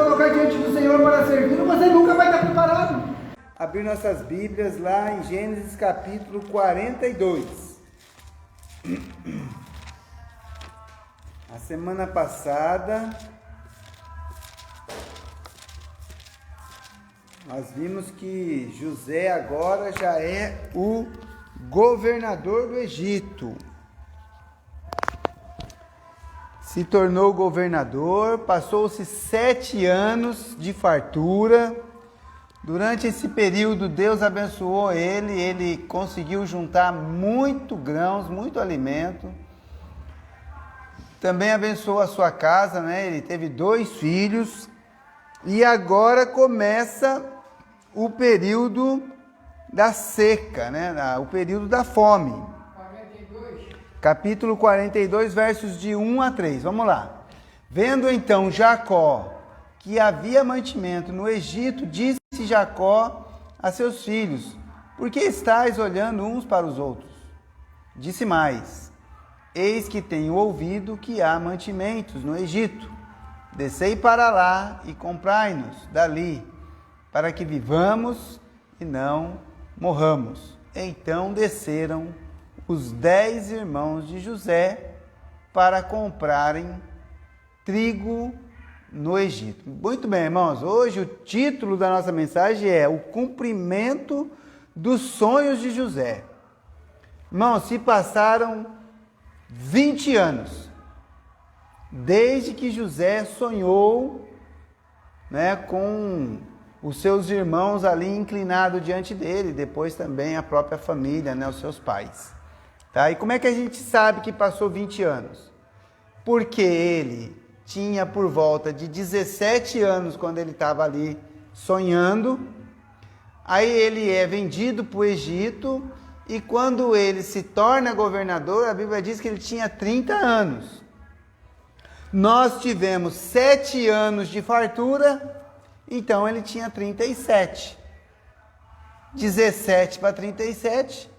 colocar diante do Senhor para servi-lo, você nunca vai estar preparado. Abrir nossas Bíblias lá em Gênesis capítulo 42. A semana passada nós vimos que José agora já é o governador do Egito. Se tornou governador, passou-se 7 anos de fartura. Durante esse período, Deus abençoou ele conseguiu juntar muito grãos, muito alimento. Também abençoou a sua casa, né? Ele teve 2 filhos. E agora começa o período da seca, né? O período da fome. 42. Capítulo 42, versos de 1 a 3. Vamos lá. Vendo então Jacó que havia mantimento no Egito, disse Jacó a seus filhos: por que estáis olhando uns para os outros? Disse mais: eis que tenho ouvido que há mantimentos no Egito. Descei para lá e comprai-nos dali, para que vivamos e não morramos. Então desceram os 10 irmãos de José para comprarem trigo no Egito. Muito bem, irmãos, hoje o título da nossa mensagem é o cumprimento dos sonhos de José. Irmãos, se passaram 20 anos desde que José sonhou, né, com os seus irmãos ali inclinados diante dele, depois também a própria família, né, os seus pais. Tá? E como é que a gente sabe que passou 20 anos? Porque ele tinha por volta de 17 anos quando ele estava ali sonhando. Aí ele é vendido para o Egito e quando ele se torna governador, a Bíblia diz que ele tinha 30 anos. Nós tivemos 7 anos de fartura, então ele tinha 37. 17 para 37,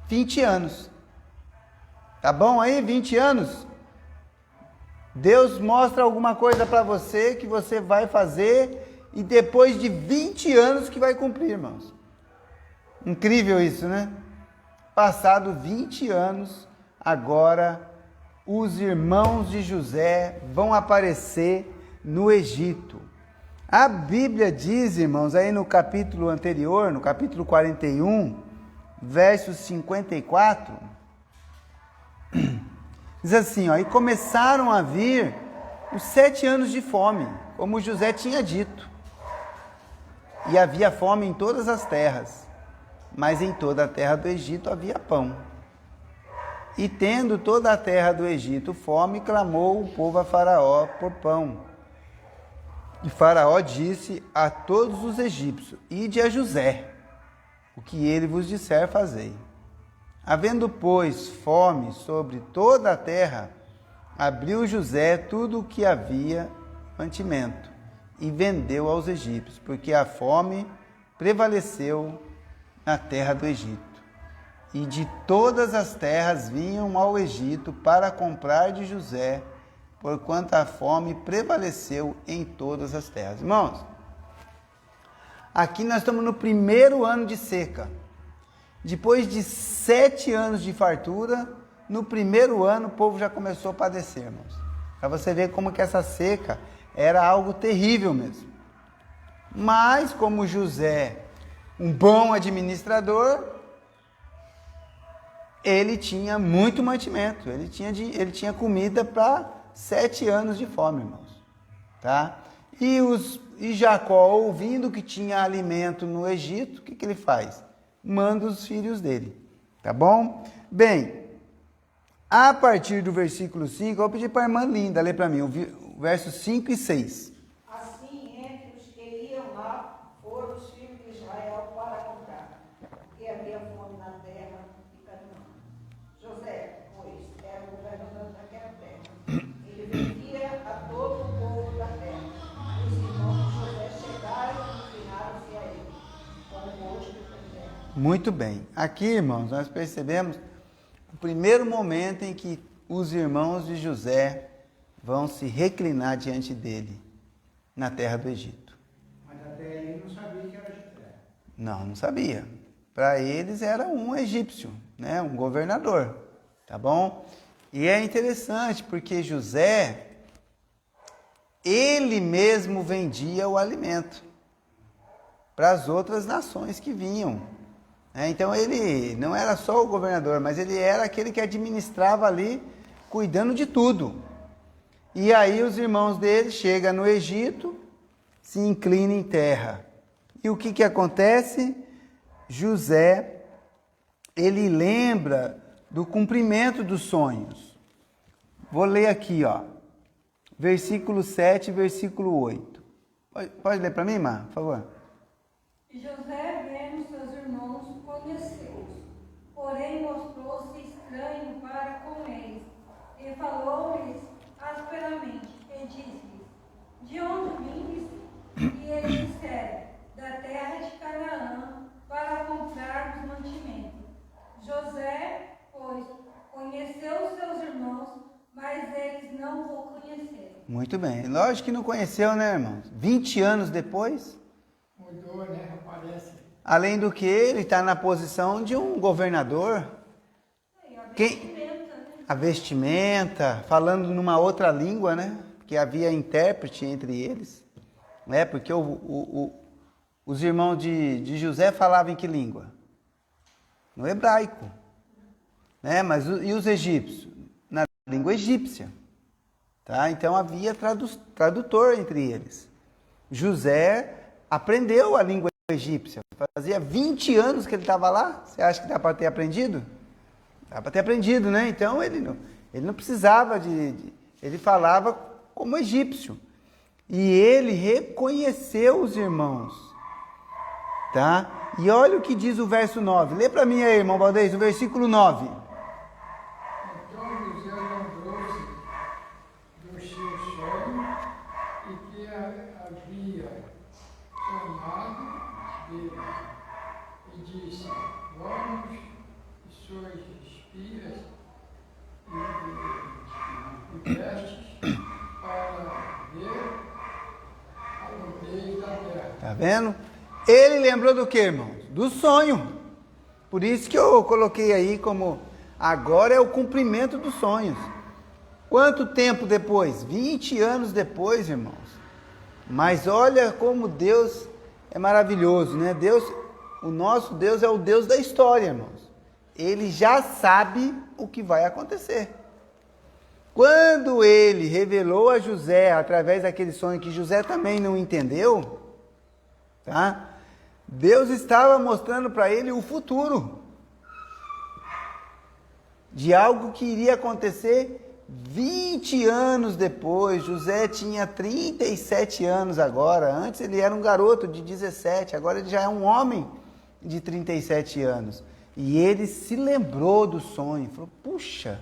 20 anos. Tá bom aí? 20 anos? Deus mostra alguma coisa para você que você vai fazer e depois de 20 anos que vai cumprir, irmãos. Incrível isso, né? Passado 20 anos, agora os irmãos de José vão aparecer no Egito. A Bíblia diz, irmãos, aí no capítulo anterior, no capítulo 41, versos 54, diz assim, ó: e começaram a vir os 7 anos de fome, como José tinha dito. E havia fome em todas as terras, mas em toda a terra do Egito havia pão. E tendo toda a terra do Egito fome, clamou o povo a Faraó por pão. E Faraó disse a todos os egípcios: ide a José, o que ele vos disser fazei. Havendo, pois, fome sobre toda a terra, abriu José tudo o que havia mantimento e vendeu aos egípcios, porque a fome prevaleceu na terra do Egito. E de todas as terras vinham ao Egito para comprar de José, porquanto a fome prevaleceu em todas as terras. Irmãos, aqui nós estamos no primeiro ano de seca. Depois de 7 anos de fartura, no primeiro ano o povo já começou a padecer, irmãos. Para você ver como que essa seca era algo terrível mesmo. Mas como José, um bom administrador, ele tinha muito mantimento, ele tinha comida para 7 anos de fome, irmãos. Tá? E Jacó, ouvindo que tinha alimento no Egito, o que ele faz? Manda os filhos dele, tá bom? Bem, a partir do versículo 5, eu vou pedir para a irmã Linda ler para mim, o versos 5 e 6. Assim, entre os que iam lá, foram os filhos de Israel para comprar, porque havia fome na terra de Canaã. José, pois, era o governador daquela terra. Ele vendia a todo o povo da terra. Os irmãos de José chegaram e inclinaram-se a ele, com o rosto em terra. Muito bem. Aqui, irmãos, nós percebemos o primeiro momento em que os irmãos de José vão se reclinar diante dele. na terra do Egito. Mas até aí não sabia que era José. Não sabia. Para eles era um egípcio, né? Um governador, tá bom? E é interessante porque José, ele mesmo vendia o alimento para as outras nações que vinham. Então ele não era só o governador, mas ele era aquele que administrava ali, cuidando de tudo. E aí os irmãos dele chegam no Egito, se inclinam em terra. E o que acontece? José, ele lembra do cumprimento dos sonhos. Vou ler aqui, ó, versículo 7, versículo 8. Pode ler para mim, Mar, por favor? E José, vendo seus irmãos, conheceu-os, porém mostrou-se estranho para com eles, e falou-lhes asperamente, e disse-lhes: De onde vindes? E eles disseram: Da terra de Canaã, para comprarmos mantimento. José, pois, conheceu os seus irmãos, mas eles não o conheceram. Muito bem. Lógico que não conheceu, né, irmãos? 20 anos depois. Mudou, né? Aparece. Além do que, ele está na posição de um governador. A vestimenta, falando numa outra língua, né? Porque havia intérprete entre eles. Né? Porque os irmãos de José falavam em que língua? No hebraico. Né? Mas e os egípcios? Na língua egípcia. Tá? Então havia tradutor entre eles. José aprendeu a língua egípcia. Fazia 20 anos que ele estava lá. Você acha que dá para ter aprendido? Dá para ter aprendido, né? Então ele não precisava ele falava como egípcio. E ele reconheceu os irmãos. Tá? E olha o que diz o verso 9. Lê para mim aí, irmão Valdez, o versículo 9. Então José lembrou-se do seu sonho e que havia sonhado dele. E disse: Vamos, que sois espias e vestes para ver a nudez da terra. Tá vendo? Ele lembrou do que, irmãos? Do sonho. Por isso que eu coloquei aí como agora é o cumprimento dos sonhos. Quanto tempo depois? 20 anos depois, irmãos. Mas olha como Deus é maravilhoso, né? O nosso Deus é o Deus da história, irmãos. Ele já sabe o que vai acontecer. Quando ele revelou a José, através daquele sonho que José também não entendeu, tá? Deus estava mostrando para ele o futuro de algo que iria acontecer 20 anos depois. José tinha 37 anos agora. Antes ele era um garoto de 17, agora ele já é um homem de 37 anos. E ele se lembrou do sonho, falou: puxa,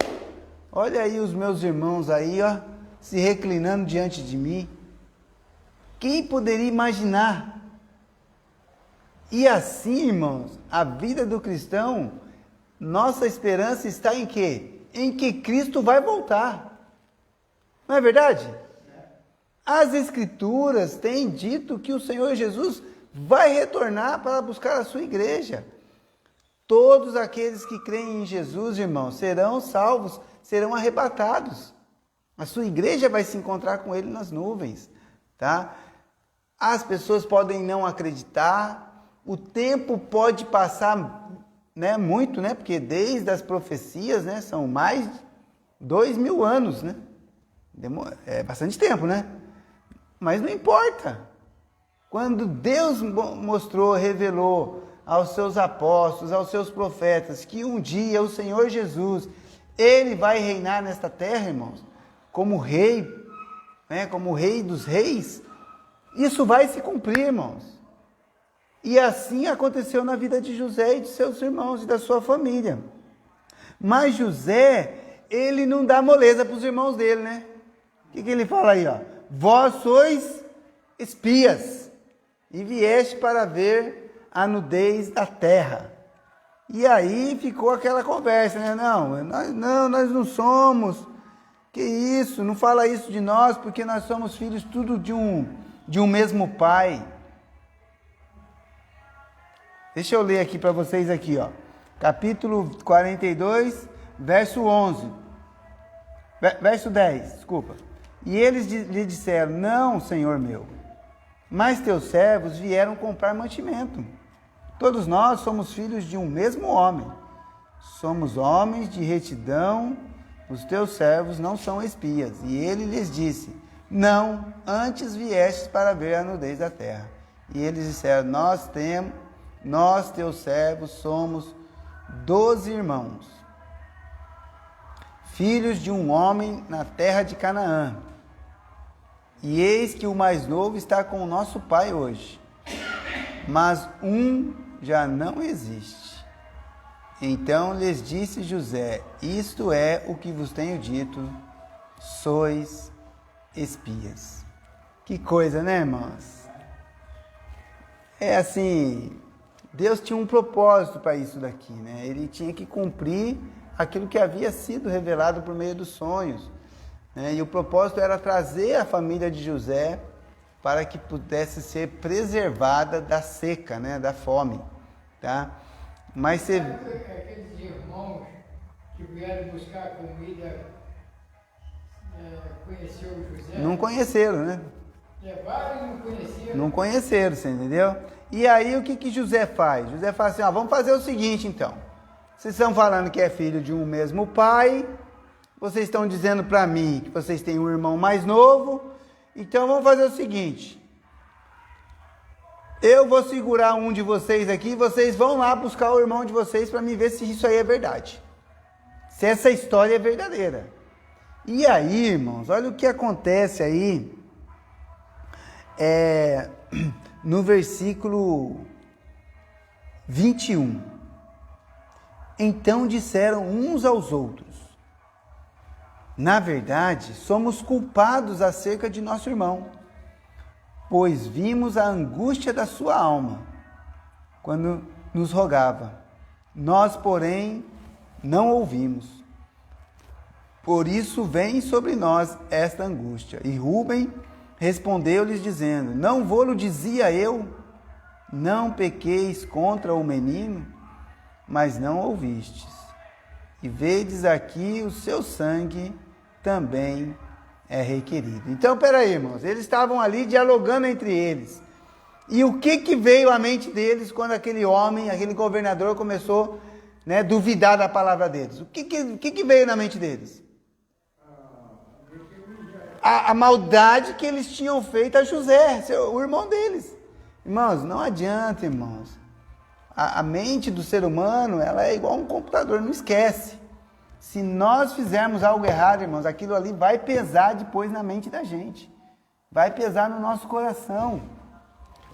olha aí os meus irmãos aí, ó, se reclinando diante de mim. Quem poderia imaginar? E assim, irmãos, a vida do cristão, nossa esperança está em quê? Em que Cristo vai voltar. Não é verdade? As Escrituras têm dito que o Senhor Jesus vai retornar para buscar a sua igreja. Todos aqueles que creem em Jesus, irmãos, serão salvos, serão arrebatados. A sua igreja vai se encontrar com ele nas nuvens, tá? As pessoas podem não acreditar, o tempo pode passar, né, muito, né? Porque desde as profecias, né, são mais de 2000 anos, né? É bastante tempo, né? Mas não importa. Quando Deus mostrou, revelou aos seus apóstolos, aos seus profetas, que um dia o Senhor Jesus, ele vai reinar nesta terra, irmãos, como rei, né, como rei dos reis, isso vai se cumprir, irmãos. E assim aconteceu na vida de José e de seus irmãos e da sua família. Mas José, ele não dá moleza para os irmãos dele, né? O que ele fala aí, ó? Vós sois espias e vieste para ver a nudez da terra. E aí ficou aquela conversa, né? Nós não somos. Que isso? Não fala isso de nós, porque nós somos filhos tudo de de um mesmo pai. Deixa eu ler aqui para vocês aqui, ó. Capítulo 42, verso 11. Verso 10, desculpa. E eles lhe disseram: não, senhor meu, mas teus servos vieram comprar mantimento. Todos nós somos filhos de um mesmo homem. Somos homens de retidão, os teus servos não são espias. E ele lhes disse: não, antes viestes para ver a nudez da terra. E eles disseram: nós, teus servos, somos 12 irmãos, filhos de um homem na terra de Canaã. E eis que o mais novo está com o nosso pai hoje, mas um já não existe. Então lhes disse José: isto é o que vos tenho dito, sois espias. Que coisa, né, irmãos? É assim, Deus tinha um propósito para isso daqui, né? Ele tinha que cumprir aquilo que havia sido revelado por meio dos sonhos, né? E o propósito era trazer a família de José para que pudesse ser preservada da seca, né? Da fome, tá? Mas você... Aqueles irmãos que vieram buscar comida, conheceu o José? Não conheceram, né? Levaram e não conheceram. Não conheceram, você entendeu? E aí o que José faz? José fala assim: ó, vamos fazer o seguinte então. Vocês estão falando que é filho de um mesmo pai, vocês estão dizendo para mim que vocês têm um irmão mais novo, então vamos fazer o seguinte. Eu vou segurar um de vocês aqui, vocês vão lá buscar o irmão de vocês para me ver se isso aí é verdade. Se essa história é verdadeira. E aí, irmãos, olha o que acontece aí. No versículo 21. Então disseram uns aos outros: na verdade, somos culpados acerca de nosso irmão, pois vimos a angústia da sua alma quando nos rogava. Nós, porém, não ouvimos. Por isso vem sobre nós esta angústia. E Rúben respondeu-lhes dizendo: não vou-lo dizia eu, não pequeis contra o menino, mas não ouvistes. E vedes aqui o seu sangue também é requerido. Então, peraí, irmãos, eles estavam ali dialogando entre eles. E o que veio à mente deles quando aquele homem, aquele governador começou, né, duvidar da palavra deles? O que veio na mente deles? A maldade que eles tinham feito a José, o irmão deles. Irmãos, não adianta, irmãos. A mente do ser humano, ela é igual um computador, não esquece. Se nós fizermos algo errado, irmãos, aquilo ali vai pesar depois na mente da gente. Vai pesar no nosso coração.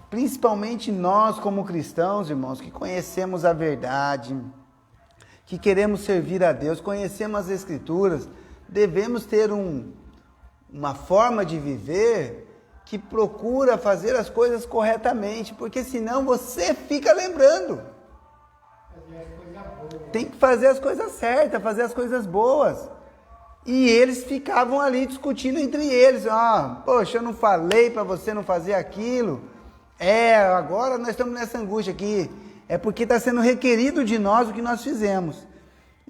Principalmente nós como cristãos, irmãos, que conhecemos a verdade, que queremos servir a Deus, conhecemos as Escrituras, devemos ter uma forma de viver que procura fazer as coisas corretamente, porque senão você fica lembrando. Tem que fazer as coisas certas, fazer as coisas boas. E eles ficavam ali discutindo entre eles. Poxa, eu não falei para você não fazer aquilo. Agora nós estamos nessa angústia aqui. É porque está sendo requerido de nós o que nós fizemos.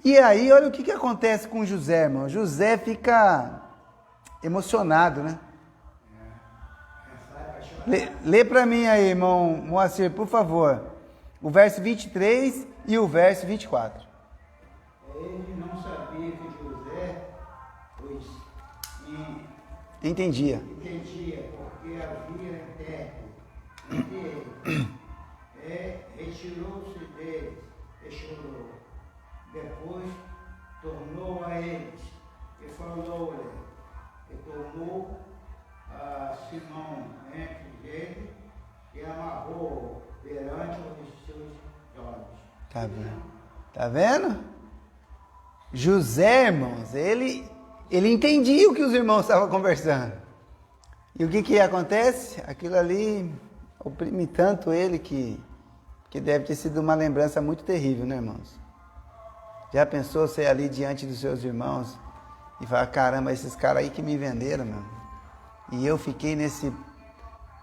E aí, olha o que acontece com José, irmão. José fica emocionado, né? Lê para mim aí, irmão Moacir, por favor. O verso 23 e o verso 24. Ele não sabia que José, pois entendia, porque havia terra entre eles. Retirou-se deles e chorou. Depois tornou a eles e falou-lhe, e tomou a Simão entre eles e amarrou perante os seus olhos. Tá vendo? Tá vendo? José, irmãos, ele entendia o que os irmãos estavam conversando. E o que acontece? Aquilo ali oprime tanto ele que deve ter sido uma lembrança muito terrível, né, irmãos? Já pensou você ali diante dos seus irmãos e falar: caramba, esses caras aí que me venderam, meu. E eu fiquei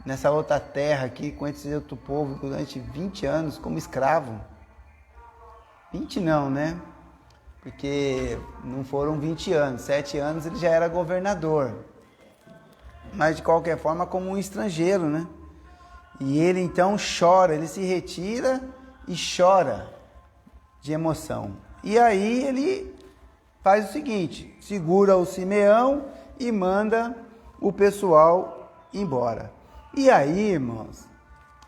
nessa outra terra aqui, com esse outro povo, durante 20 anos como escravo. 20 não, né? Porque não foram 20 anos, 7 anos ele já era governador. Mas de qualquer forma como um estrangeiro, né? E ele então chora, ele se retira e chora de emoção. E aí ele faz o seguinte, segura o Simeão e manda o pessoal embora. E aí, irmãos,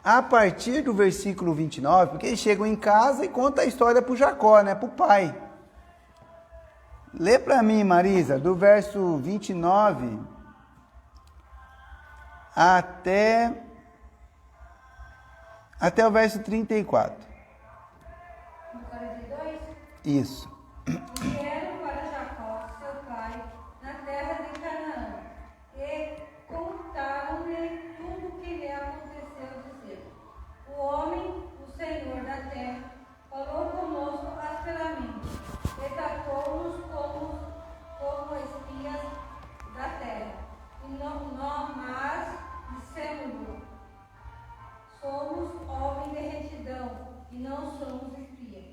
a partir do versículo 29, porque eles chegam em casa e contam a história para o Jacó, né, para o pai. Lê para mim, Marisa, do verso 29 até o verso 34. No 42? Isso. E vieram para Jacó, seu pai, na terra de Canaã, e contaram-lhe tudo o que lhe aconteceu, dizendo: o homem, o Senhor da terra, falou conosco asperamente, e tratou-nos como espias da terra. E nós dissemos-lhe: somos homens de retidão, e não somos espias.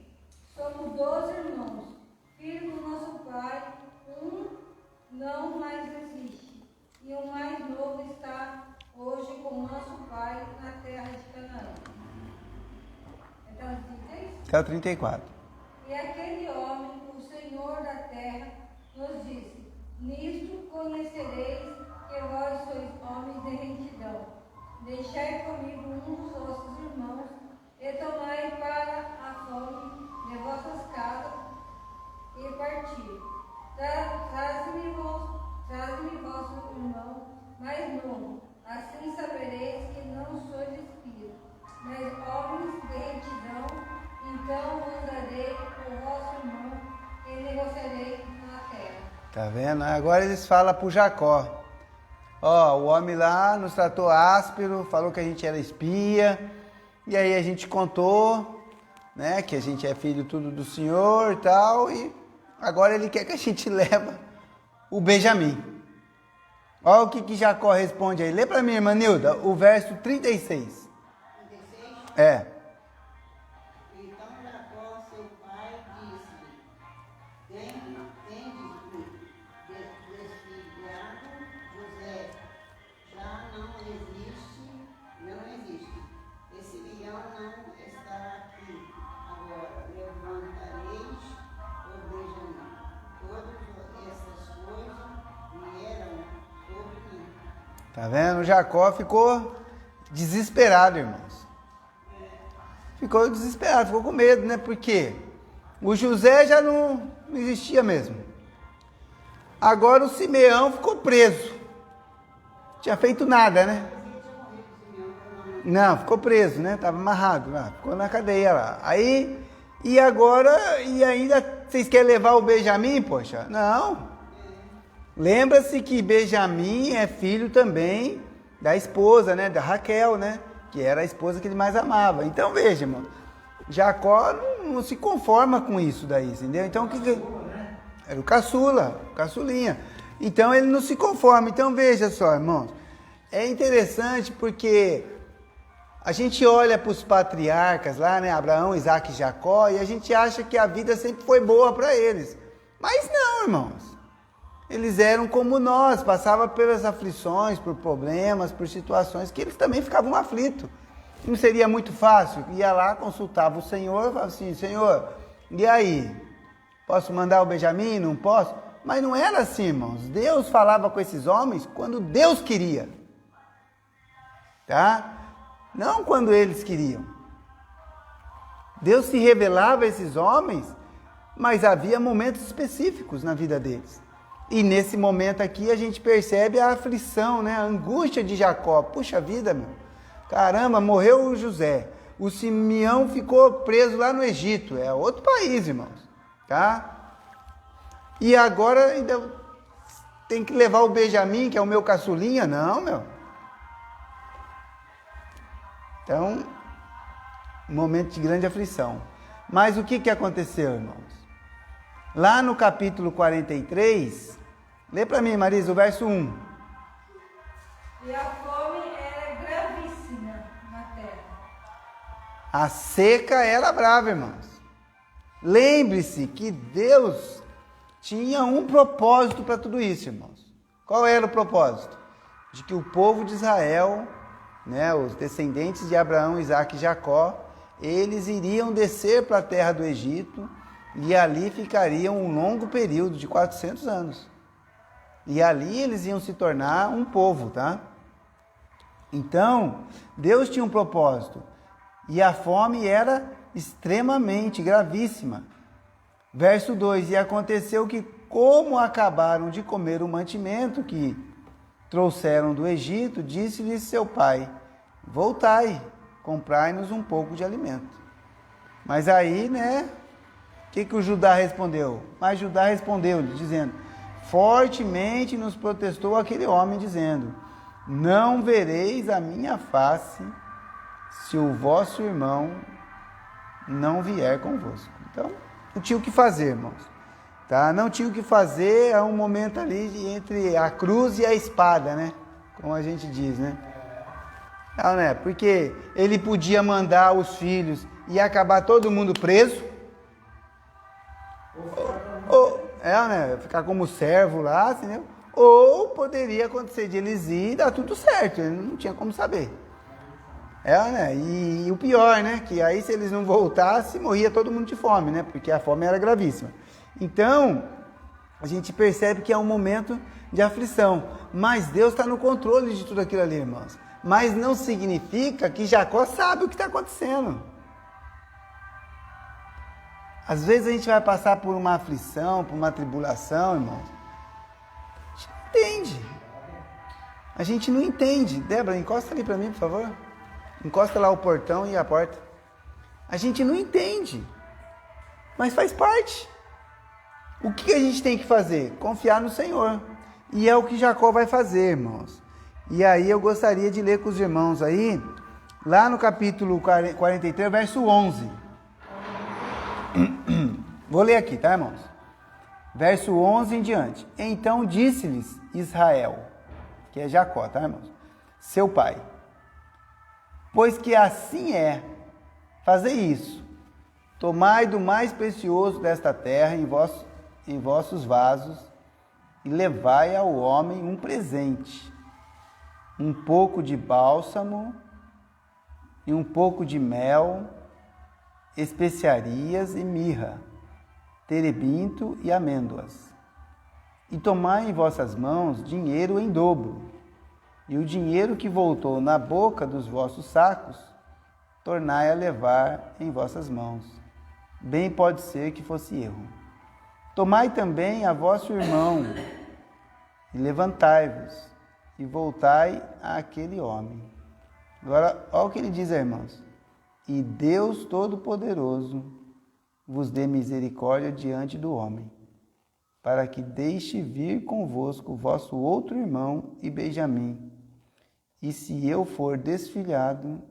Somos 12 irmãos, filhos do nosso pai, um não mais existe, e o mais novo está hoje com nosso pai na terra de Canaã. Então, Até o 34. e aquele homem, o Senhor da terra, nos disse: nisto conhecereis que vós sois homens de retidão. Deixai comigo um dos vossos irmãos, e tomai para a fome de vossas casas, e parti. Traze-me vosso irmão mais novo, assim sabereis que não sois espias, mas homens de retidão. Então vos darei o vosso irmão, e negociarei na terra. Tá vendo? Agora eles falam pro Jacó. Ó, o homem lá nos tratou áspero, falou que a gente era espia, e aí a gente contou, né, que a gente é filho tudo do Senhor e tal, e agora ele quer que a gente leve o Benjamim. Olha o que Jacó responde aí. Lê para mim, irmã Nilda, o verso 36. 36? É. Então Jacó, seu pai, disse-lhe: tendes desfilhado José, já não existe. Esse leão não está aqui. Agora levantareis o Benjamim. Todas essas coisas vieram sobre mim. Tá vendo? Jacó ficou desesperado, irmãos. Ficou desesperado, ficou com medo, né? Porque o José já não existia mesmo. Agora o Simeão ficou preso. Tinha feito nada, né? Não, ficou preso, né? Tava amarrado lá, ficou na cadeia lá. Aí, e agora, e ainda vocês querem levar o Benjamim, poxa? Não. Lembra-se que Benjamim é filho também da esposa, né? Da Raquel, né? Que era a esposa que ele mais amava. Então, veja, irmão, Jacó não se conforma com isso daí, entendeu? Então, o que... Era o caçula, o caçulinha. Então, ele não se conforma. Então, veja só, irmãos, é interessante porque a gente olha para os patriarcas lá, né? Abraão, Isaac e Jacó, e a gente acha que a vida sempre foi boa para eles. Mas não, irmãos. Eles eram como nós, passavam pelas aflições, por problemas, por situações que eles também ficavam aflitos. Não seria muito fácil? Ia lá, consultava o Senhor, falava assim: Senhor, e aí? Posso mandar o Benjamim? Não posso? Mas não era assim, irmãos. Deus falava com esses homens quando Deus queria. Tá? Não quando eles queriam. Deus se revelava a esses homens, mas havia momentos específicos na vida deles. E nesse momento aqui a gente percebe a aflição, né? A angústia de Jacó. Puxa vida, meu. Caramba, morreu o José. O Simeão ficou preso lá no Egito. É outro país, irmãos. Tá? E agora ainda tem que levar o Benjamim, que é o meu caçulinha? Não, meu. Então, um momento de grande aflição. Mas o que aconteceu, irmãos? Lá no capítulo 43, lê para mim, Marisa, o verso 1. E a fome era A seca era brava, irmãos. Lembre-se que Deus tinha um propósito para tudo isso, irmãos. Qual era o propósito? De que o povo de Israel, né, os descendentes de Abraão, Isaque e Jacó, eles iriam descer para a terra do Egito e ali ficariam um longo período de 400 anos. E ali eles iam se tornar um povo, tá? Então, Deus tinha um propósito. E a fome era extremamente gravíssima. Verso 2: E aconteceu que, como acabaram de comer o mantimento que trouxeram do Egito, disse-lhes seu pai: voltai, comprai-nos um pouco de alimento. Mas aí, né, o que o Judá respondeu? Mas Judá respondeu-lhe, dizendo: fortemente nos protestou aquele homem, dizendo: não vereis a minha face se o vosso irmão não vier convosco. Então, não tinha o que fazer, irmãos. Tá? Não tinha o que fazer, é um momento ali entre a cruz e a espada, né? Como a gente diz, né? Não, né? Porque ele podia mandar os filhos e acabar todo mundo preso. Né? Ficar como servo lá, assim, ou poderia acontecer de eles ir e dar tudo certo, ele não tinha como saber. Né? E o pior, né? Que aí se eles não voltassem, morria todo mundo de fome, né? Porque a fome era gravíssima. Então, a gente percebe que é um momento de aflição. Mas Deus está no controle de tudo aquilo ali, irmãos. Mas não significa que Jacó sabe o que está acontecendo. Às vezes a gente vai passar por uma aflição, por uma tribulação, irmãos. A gente não entende. A gente não entende. Débora, encosta ali para mim, por favor. Encosta lá o portão e a porta. A gente não entende. Mas faz parte. O que a gente tem que fazer? Confiar no Senhor. E é o que Jacó vai fazer, irmãos. E aí eu gostaria de ler com os irmãos aí, lá no capítulo 43, verso 11. Vou ler aqui, tá, irmãos? Verso 11 em diante. Então disse-lhes Israel, que é Jacó, tá, irmãos? Seu pai: pois que assim é, fazei isso. Tomai do mais precioso desta terra em vossos vasos e levai ao homem um presente, um pouco de bálsamo e um pouco de mel, especiarias e mirra, terebinto e amêndoas. E tomai em vossas mãos dinheiro em dobro, e o dinheiro que voltou na boca dos vossos sacos, tornai a levar em vossas mãos. Bem pode ser que fosse erro. Tomai também a vosso irmão, e levantai-vos, e voltai àquele homem. Agora, olha o que ele diz, irmãos. E Deus Todo-Poderoso vos dê misericórdia diante do homem, para que deixe vir convosco o vosso outro irmão e Benjamim. E se eu for desfilhado,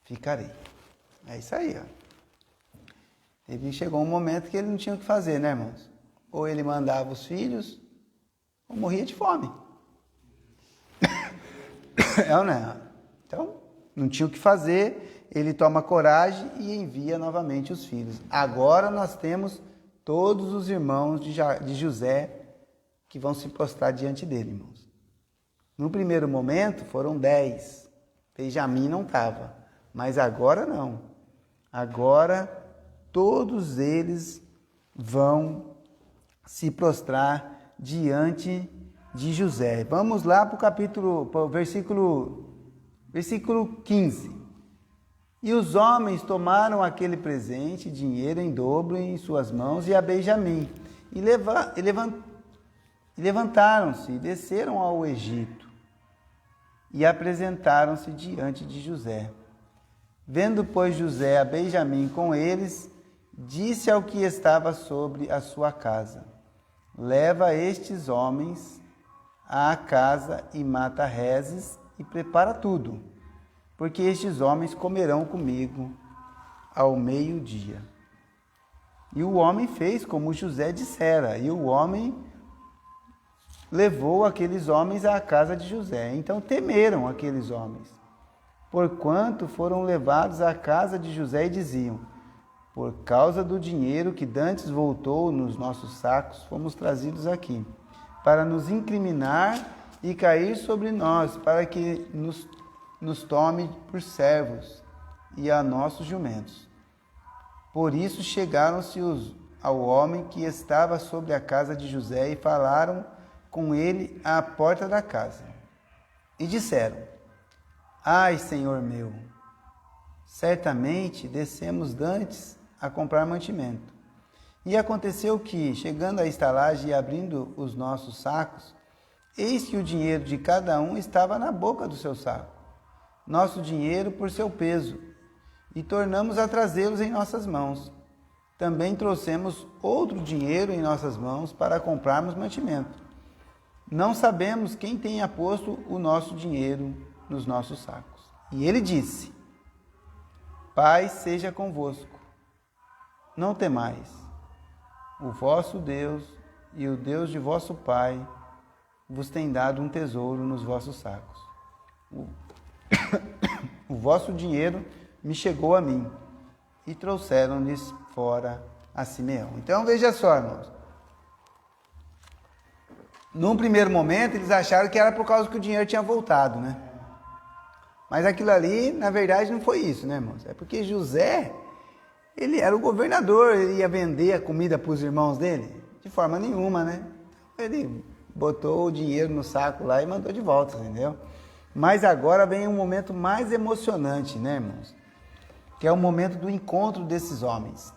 ficarei. É isso aí, ó. Chegou um momento que ele não tinha o que fazer, né, irmãos? Ou ele mandava os filhos, ou morria de fome. Né? Então, não tinha o que fazer, ele toma coragem e envia novamente os filhos. Agora nós temos todos os irmãos de José que vão se prostrar diante dele, irmãos. No primeiro momento foram 10, Benjamim não estava, mas agora não. Agora todos eles vão se prostrar diante de José. Vamos lá para o versículo 15. E os homens tomaram aquele presente, dinheiro em dobro em suas mãos, e a Benjamim, e levantaram-se e desceram ao Egito, e apresentaram-se diante de José. Vendo, pois, José a Benjamim com eles, disse ao que estava sobre a sua casa: leva estes homens à casa e mata reses e prepara tudo, porque estes homens comerão comigo ao meio-dia. E o homem fez como José dissera, e o homem levou aqueles homens à casa de José. Então temeram aqueles homens, porquanto foram levados à casa de José e diziam: por causa do dinheiro que dantes voltou nos nossos sacos, fomos trazidos aqui, para nos incriminar e cair sobre nós, para que nos tome por servos e a nossos jumentos. Por isso chegaram-se ao homem que estava sobre a casa de José e falaram com ele à porta da casa. E disseram: ai, senhor meu, certamente descemos dantes a comprar mantimento. E aconteceu que, chegando à estalagem e abrindo os nossos sacos, eis que o dinheiro de cada um estava na boca do seu saco, nosso dinheiro por seu peso, e tornamos a trazê-los em nossas mãos. Também trouxemos outro dinheiro em nossas mãos para comprarmos mantimento. Não sabemos quem tenha posto o nosso dinheiro nos nossos sacos. E ele disse: paz seja convosco. Não temais, o vosso Deus e o Deus de vosso Pai vos tem dado um tesouro nos vossos sacos. O vosso dinheiro me chegou a mim, e trouxeram-lhes fora a Simeão. Então veja só, irmãos. Num primeiro momento eles acharam que era por causa que o dinheiro tinha voltado, né? Mas aquilo ali, na verdade, não foi isso, né, irmãos? É porque José, ele era o governador, ele ia vender a comida para os irmãos dele? De forma nenhuma, né? Ele botou o dinheiro no saco lá e mandou de volta, entendeu? Mas agora vem um momento mais emocionante, né, irmãos? Que é o momento do encontro desses homens.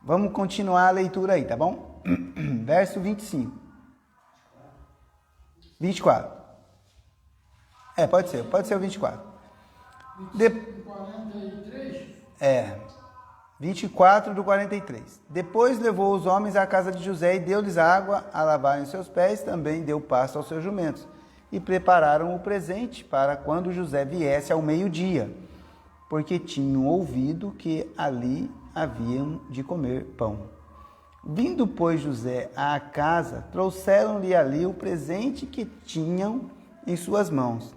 Vamos continuar a leitura aí, tá bom? Verso 25. 24. Pode ser o 24. 43? 24 do 43. Depois levou os homens à casa de José e deu-lhes água a lavarem seus pés, também deu pasto aos seus jumentos. E prepararam o presente para quando José viesse ao meio-dia, porque tinham ouvido que ali haviam de comer pão. Vindo, pois, José à casa, trouxeram-lhe ali o presente que tinham em suas mãos,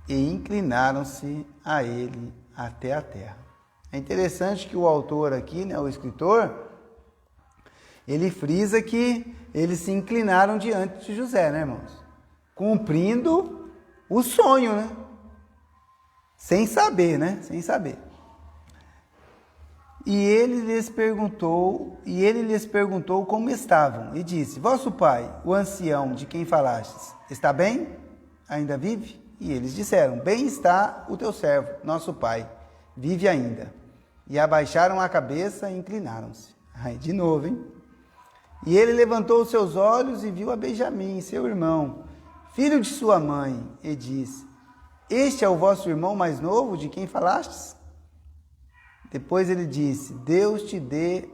e inclinaram-se a ele até a terra. É interessante que o autor aqui, né, o escritor, ele frisa que eles se inclinaram diante de José, né, irmãos? Cumprindo o sonho, né? Sem saber, né? Sem saber. E ele lhes perguntou como estavam, e disse: vosso pai, o ancião de quem falastes, está bem? Ainda vive? E eles disseram: bem está o teu servo, nosso pai, vive ainda. E abaixaram a cabeça e inclinaram-se. Aí, de novo, hein? E ele levantou os seus olhos e viu a Benjamim, seu irmão, filho de sua mãe, e disse: este é o vosso irmão mais novo, de quem falastes? Depois ele disse: Deus te dê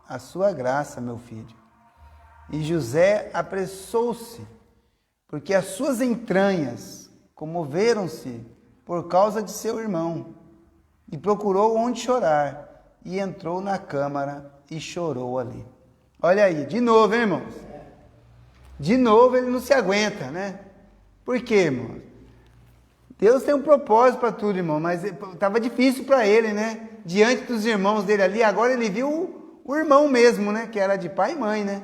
a sua graça, meu filho. E José apressou-se, porque as suas entranhas comoveram-se por causa de seu irmão, e procurou onde chorar, e entrou na câmara e chorou ali. Olha aí, de novo, hein, irmãos? De novo ele não se aguenta, né? Por quê, irmão? Deus tem um propósito para tudo, irmão, mas estava difícil para ele, né? Diante dos irmãos dele ali, agora ele viu o irmão mesmo, né? Que era de pai e mãe, né?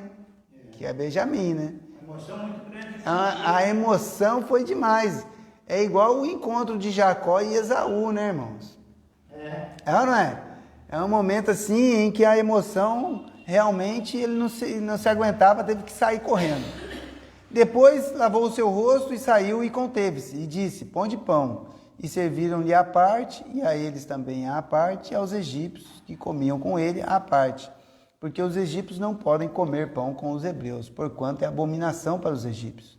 Que é Benjamim, né? Emoção muito grande. A emoção foi demais. É igual o encontro de Jacó e Esaú, né, irmãos? É ou não é? É um momento assim em que a emoção realmente ele não se aguentava, teve que sair correndo. Depois lavou o seu rosto e saiu e conteve-se, e disse: pão de pão. E serviram-lhe à parte, e a eles também à parte, e aos egípcios que comiam com ele à parte. Porque os egípcios não podem comer pão com os hebreus, porquanto é abominação para os egípcios.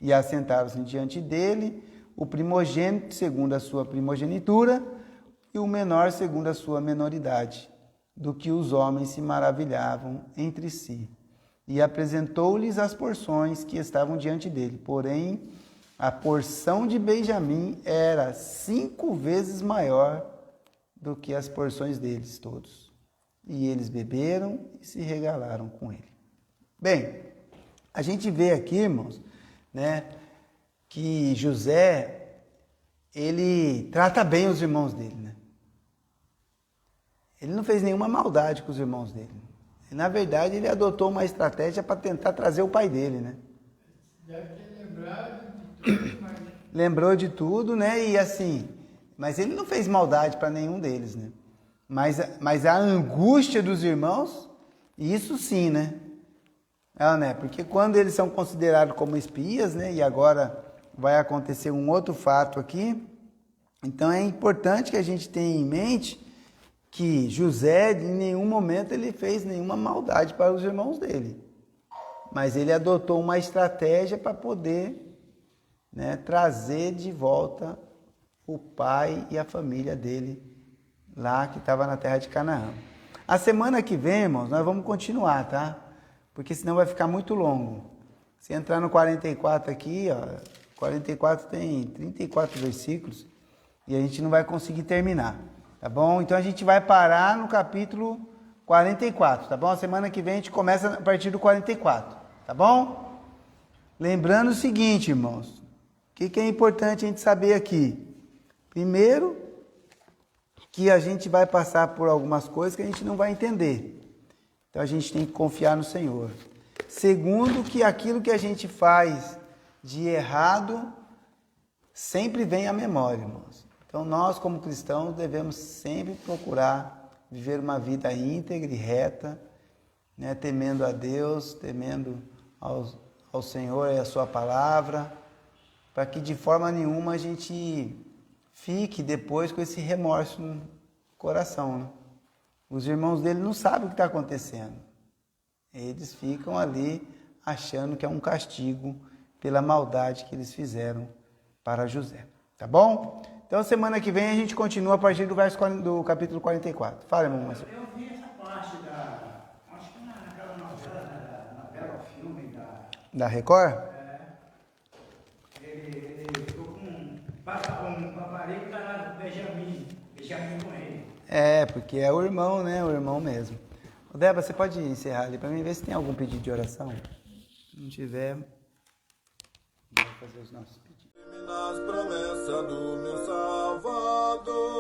E assentaram-se diante dele o primogênito segundo a sua primogenitura, e o menor segundo a sua menoridade, do que os homens se maravilhavam entre si. E apresentou-lhes as porções que estavam diante dele. Porém, a porção de Benjamim era 5 vezes maior do que as porções deles todos. E eles beberam e se regalaram com ele. Bem, a gente vê aqui, irmãos, né, que José, ele trata bem os irmãos dele, né? Ele não fez nenhuma maldade com os irmãos dele. Na verdade, ele adotou uma estratégia para tentar trazer o pai dele, né? Deve ter lembrado de tudo, mas... Lembrou de tudo, né? E assim, mas ele não fez maldade para nenhum deles, né? Mas a angústia dos irmãos, isso sim, né? Né? Porque quando eles são considerados como espias, né? E agora vai acontecer um outro fato aqui. Então é importante que a gente tenha em mente que José, em nenhum momento, ele fez nenhuma maldade para os irmãos dele. Mas ele adotou uma estratégia para poder, né, trazer de volta o pai e a família dele lá que estava na terra de Canaã. A semana que vem, irmãos, nós vamos continuar, tá? Porque senão vai ficar muito longo. Se entrar no 44 aqui, ó, 44 tem 34 versículos e a gente não vai conseguir terminar. Tá bom? Então a gente vai parar no capítulo 44, tá bom? A semana que vem a gente começa a partir do 44, tá bom? Lembrando o seguinte, irmãos, o que é importante a gente saber aqui? Primeiro, que a gente vai passar por algumas coisas que a gente não vai entender. Então a gente tem que confiar no Senhor. Segundo, que aquilo que a gente faz de errado sempre vem à memória, irmãos. Então, nós, como cristãos, devemos sempre procurar viver uma vida íntegra e reta, né? Temendo a Deus, temendo ao Senhor e a sua palavra, para que de forma nenhuma a gente fique depois com esse remorso no coração, né? Os irmãos dele não sabem o que está acontecendo. Eles ficam ali achando que é um castigo pela maldade que eles fizeram para José. Tá bom? Então, semana que vem a gente continua a partir do capítulo 44. Fala, irmão. Eu vi essa parte acho que naquela novela, na Bela Filme Da Record? Ele ficou com um raparigo tá lá do Benjamin com ele. É, porque é o irmão, né? O irmão mesmo. Ô, Débora, você pode encerrar ali para mim, ver se tem algum pedido de oração? Se não tiver, vamos fazer os nossos pedidos. Nas promessas do meu Salvador.